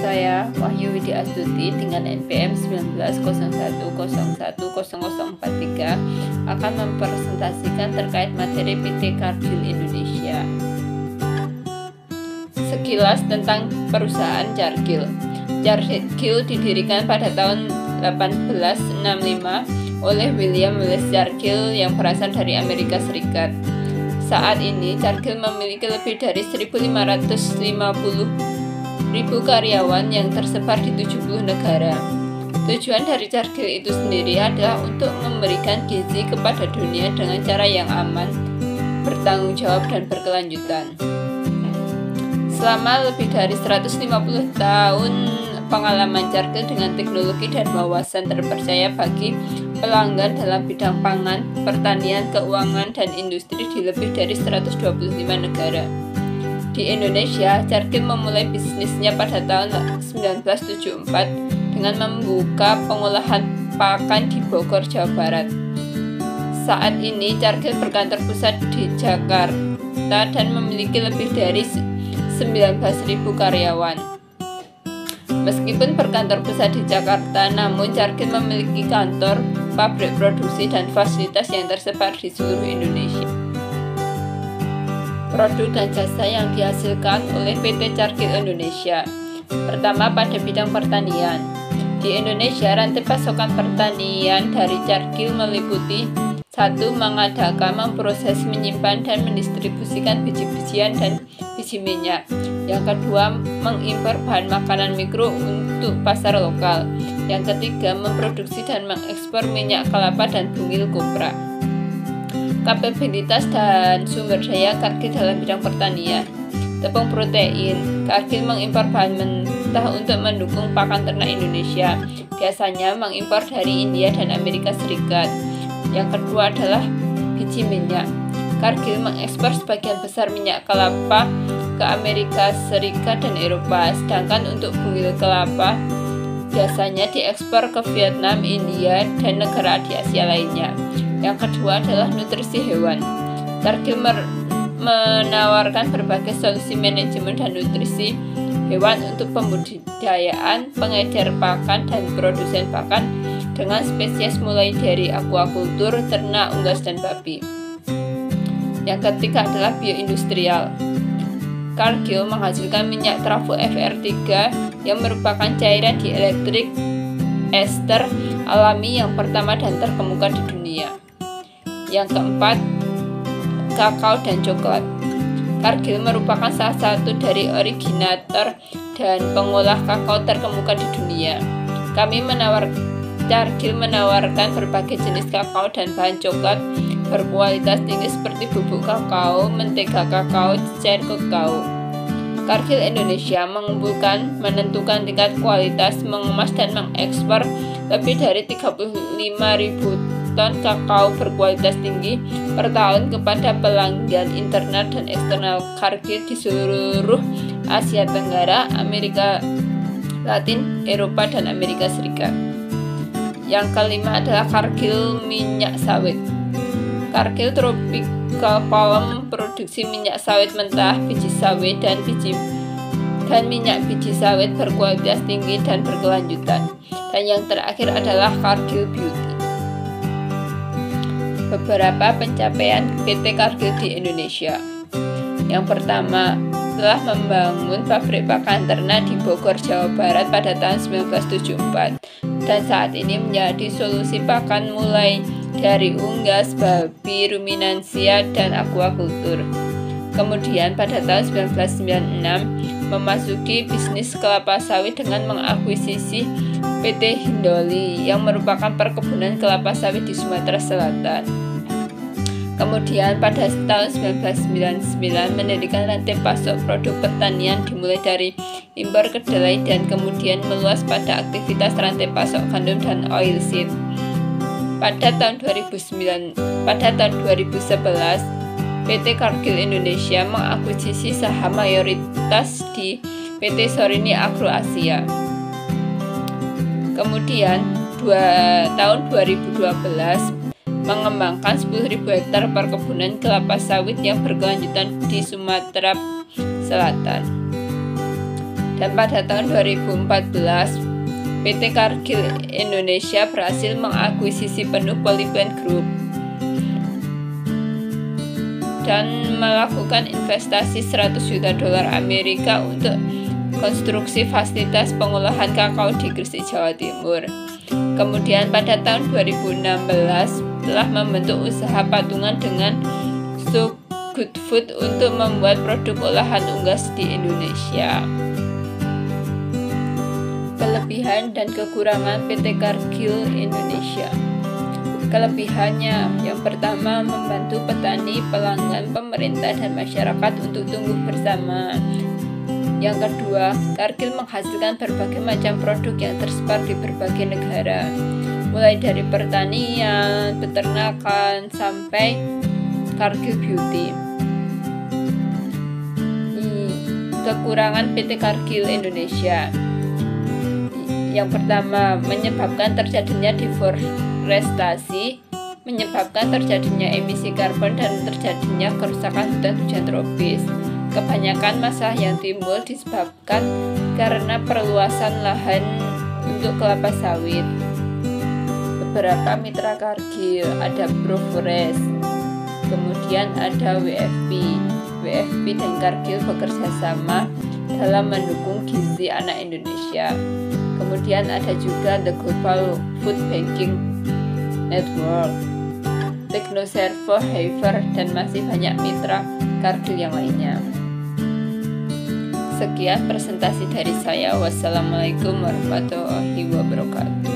Saya Wahyu Widi Astuti dengan NPM 1901010043 akan mempresentasikan terkait materi PT Cargill Indonesia. Sekilas tentang perusahaan Cargill. Cargill didirikan pada tahun 1865 oleh William Wallace Cargill yang berasal dari Amerika Serikat. Saat ini Cargill memiliki lebih dari 1.550.000 karyawan yang tersebar di 70 negara. Tujuan dari Cargill itu sendiri adalah untuk memberikan gizi kepada dunia dengan cara yang aman, bertanggung jawab dan berkelanjutan. Selama lebih dari 150 tahun pengalaman Cargill dengan teknologi dan wawasan terpercaya bagi pelanggan dalam bidang pangan, pertanian, keuangan, dan industri di lebih dari 125 negara. Di Indonesia, Cargill memulai bisnisnya pada tahun 1974 dengan membuka pengolahan pakan di Bogor, Jawa Barat. Saat ini, Cargill berkantor pusat di Jakarta dan memiliki lebih dari 19.000 karyawan. Meskipun berkantor pusat di Jakarta, namun Cargill memiliki kantor, pabrik produksi, dan fasilitas yang tersebar di seluruh Indonesia. Produk dan jasa yang dihasilkan oleh PT Cargill Indonesia. Pertama, pada bidang pertanian. Di Indonesia, rantai pasokan pertanian dari Cargill meliputi 1. Mengadakan, memproses, menyimpan, dan mendistribusikan biji-bijian dan biji minyak. Yang kedua, mengimpor bahan makanan mikro untuk pasar lokal. Yang ketiga, memproduksi dan mengekspor minyak kelapa dan bungil kopra. Kapabilitas dan sumber daya Cargill dalam bidang pertanian. Tepung protein. Cargill mengimpor bahan mentah untuk mendukung pakan ternak Indonesia. Biasanya mengimpor dari India dan Amerika Serikat. Yang kedua adalah biji minyak. Cargill mengekspor sebagian besar minyak kelapa ke Amerika Serikat dan Eropa, sedangkan untuk bungil kelapa biasanya diekspor ke Vietnam, India, dan negara di Asia lainnya. Yang kedua adalah nutrisi hewan. Cargill menawarkan berbagai solusi manajemen dan nutrisi hewan untuk pembudidayaan, pengedar pakan, dan produsen pakan dengan spesies mulai dari aquaculture, ternak, unggas, dan babi. Yang ketiga adalah bioindustrial. Cargill menghasilkan minyak trafo FR3 yang merupakan cairan dielektrik ester alami yang pertama dan terkemuka di dunia. Yang keempat, kakao dan coklat. Cargill merupakan salah satu dari originator dan pengolah kakao terkemuka di dunia. Cargill menawarkan berbagai jenis kakao dan bahan coklat berkualitas tinggi seperti bubuk kakao, mentega kakao, cair kakao. Cargill Indonesia mengumpulkan, menentukan tingkat kualitas, mengemas, dan mengekspor lebih dari 35.000 ton kakao berkualitas tinggi per tahun kepada pelanggan internal dan eksternal Cargill di seluruh Asia Tenggara, Amerika Latin, Eropa, dan Amerika Serikat. Yang kelima adalah Cargill minyak sawit. Cargill Tropical Palm produksi minyak sawit mentah, biji sawit, dan minyak biji sawit berkualitas tinggi dan berkelanjutan. Dan yang terakhir adalah Cargill Beauty. Beberapa pencapaian PT Cargill di Indonesia. Yang pertama, telah membangun pabrik pakan ternak di Bogor, Jawa Barat pada tahun 1974 dan saat ini menjadi solusi pakan mulai dari unggas, babi, ruminansia, dan aquaculture. Kemudian pada tahun 1996 memasuki bisnis kelapa sawit dengan mengakuisisi PT Hindoli yang merupakan perkebunan kelapa sawit di Sumatera Selatan. Kemudian pada tahun 1999 mendirikan rantai pasok produk pertanian dimulai dari impor kedelai dan kemudian meluas pada aktivitas rantai pasok gandum dan oilseed. Pada tahun 2011, PT Cargill Indonesia mengakuisisi saham mayoritas di PT Sorini Agro Asia. Kemudian tahun 2012 mengembangkan 10.000 hektar perkebunan kelapa sawit yang berkelanjutan di Sumatera Selatan. Dan pada tahun 2014, PT Cargill Indonesia berhasil mengakuisisi penuh Polyplan Group dan melakukan investasi 100 juta dolar Amerika untuk konstruksi fasilitas pengolahan kakao di Gresik, Jawa Timur. Kemudian pada tahun 2016 telah membentuk usaha patungan dengan So Good Food untuk membuat produk olahan unggas di Indonesia. Kelebihan dan kekurangan PT Cargill Indonesia. Kelebihannya, yang pertama, membantu petani, pelanggan, pemerintah, dan masyarakat untuk tumbuh bersama. Yang kedua, Cargill menghasilkan berbagai macam produk yang tersebar di berbagai negara, mulai dari pertanian, peternakan, sampai Cargill Beauty. Kekurangan PT Cargill Indonesia. Yang pertama, menyebabkan terjadinya deforestasi, menyebabkan terjadinya emisi karbon dan terjadinya kerusakan hutan tropis. Kebanyakan masalah yang timbul disebabkan karena perluasan lahan untuk kelapa sawit. Beberapa mitra Cargill ada Proforest, kemudian ada WFP. WFP dan Cargill bekerja sama dalam mendukung gizi anak Indonesia. Kemudian ada juga The Global Food Banking Network, Technoservo, Heifer, dan masih banyak mitra Cargill yang lainnya. Sekian presentasi dari saya. Wassalamualaikum warahmatullahi wabarakatuh.